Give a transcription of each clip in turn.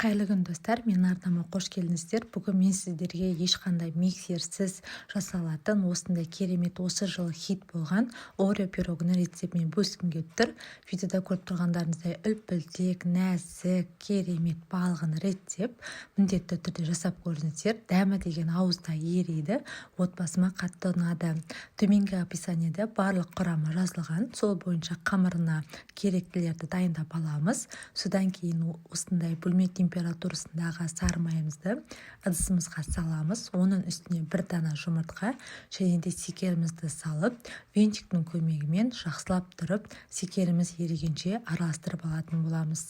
Қайырлы күн достар, мен арнама қош келдіңіздер. Бүгін мен сіздерге ешқандай миксерсіз жасалатын осындай керемет осы жылы хит болған Орео пирогының рецептімен бөліскім келіп тұр. Видеода көріп тұрғандарыңыздай үлпілдек, нәзік, керемет балғын рецепт. Міндетті түрде жасап көріңіздер. Дәмі деген ауызда ериді. Отбасыма қатты ұнады. Төменгі описаниеде барлық құрамы жазылған. Сол бойынша қамырына керектілерді дайындап аламыз. Содан кейін осындай бөлме температурасындағы сары майымызды ыдысымызға саламыз. Оның үстіне бір дана жұмыртқа және де секерімізді салып, венчиктің көмегімен жақсылап тұрып, секеріміз ерігенше араластырып алатын боламыз.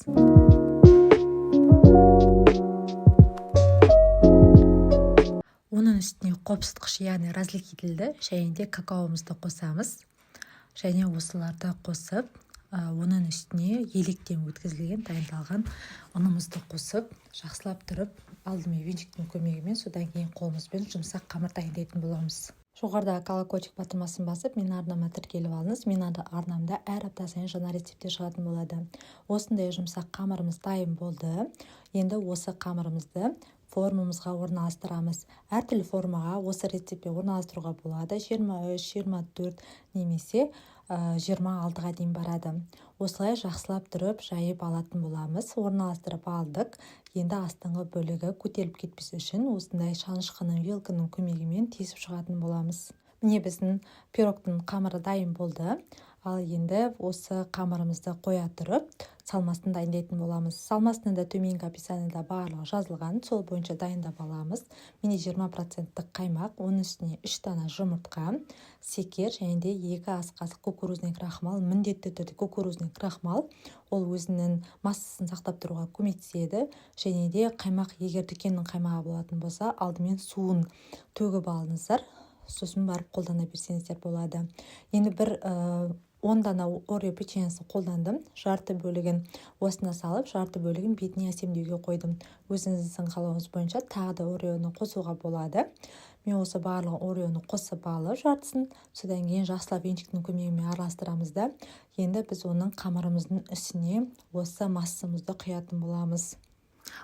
Оның үстіне қопсытқыш, яғни разликительді және де какаомызды қосамыз. Және осыларды қосып, оның үстіне електен өткізілген дайындалған ұнымызды қосып, жақсылап тұрып, алдымен венчиктің көмегімен, содан кейін қолымызбен жұмсақ қамыр дайындайтын боламыз. Жоғарыда колокольчик батырмасын басып, мен арнама тіркеліп алыңыз. Мен арнамда әр апта сайын жаңа рецептер шығатын болады. Осындай жұмсақ қамырымыз дайын болды. Енді осы қамырымызды формамызға орналастырамыз. Әртүрлі формаға осы рецептпен орналастыруға болады. 23, 24 немесе 26-ға дейін барады. Осылай жақсылап тұрып жайып алатын боламыз. Орналастырып алдық. Енді астыңғы бөлігі көтеріліп кетпес үшін осындай шанышқының вилканың көмегімен тесіп шығатын боламыз. Міне біздің пирогтың қамыры дайын болды. Ал енді осы қамырымызды қоя тұрып, салмасын дайындайтын боламыз. Салмасында да төменгі описаниеда барлығы жазылған, сол бойынша дайындап аламыз. Міне 20% қаймақ, оның үстіне 3 дана жұмыртқа, секер және де 2 ас қасық кукурузный крахмал. Міндетті түрде кукурузный крахмал, ол өзінің массасын сақтап тұруға көмектеседі. Және де қаймақ, егер дүкеннің қаймағы болатын болса, алдымен суын төгіп алыңыздар, сосын барып қолдана берсеңіздер болады. Енді бір 10 дана Орео печеньесін қолдандым. Жарты бөлігін осына салып, жарты бөлігін бетіне әсемдеуге қойдым. Өзіңіздің қалауыңыз бойынша тағы да Ореоны қосуға болады. Мен осы барлық Ореоны қосып алып жартысын, содан кейін жақсылап венчиктің көмегімен араластырамыз да. Енді біз оның қамырымыздың үстіне осы массамызды құятын боламыз.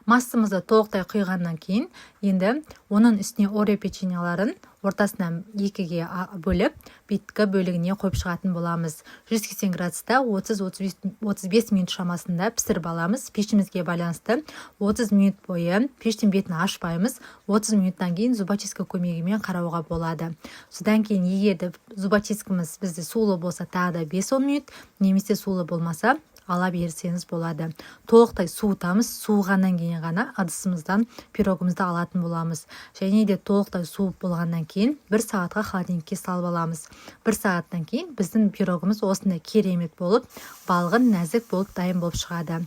Массамызды толықтай құйғаннан кейін, енді оның үстіне Орео печеньеларын ортасынан 2-ге бөліп, беткі бөлігіне қойып шығатын боламыз. 180 градуста 30-35 минут шамасында пісіріп аламыз. Пешімізге байланысты 30 минут бойы пештің бетін ашпаймыз. 30 минуттан кейін зубочистка көмегімен қарауға болады. Содан кейін егер зубочисткамыз бізде сулы болса, тағы да 5-10 минут, немесе сулы болмаса, ала берсеңіз болады. Толықтай суытамыз, суығаннан кейін ғана ыдысымыздан пирогымызды алатын боламыз. Және де толықтай суып болғаннан кейін 1 сағатқа холодильникке салып аламыз. 1 сағаттан кейін біздің пирогымыз осындай керемет болып, балғын, нәзік болып, дайын болып шығады.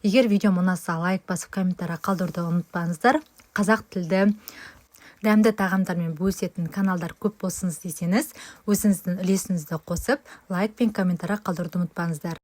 Егер видеом ұнаса, лайк басып, комментария қалдыруды ұмытпаңыздар. Қазақ тілді дәмді тағамдармен бөлісетін каналдар көп болсын десеңіз, өзіңіздің үлесіңізді қосып, лайк пен комментария қалдыруды ұмытпаңыздар.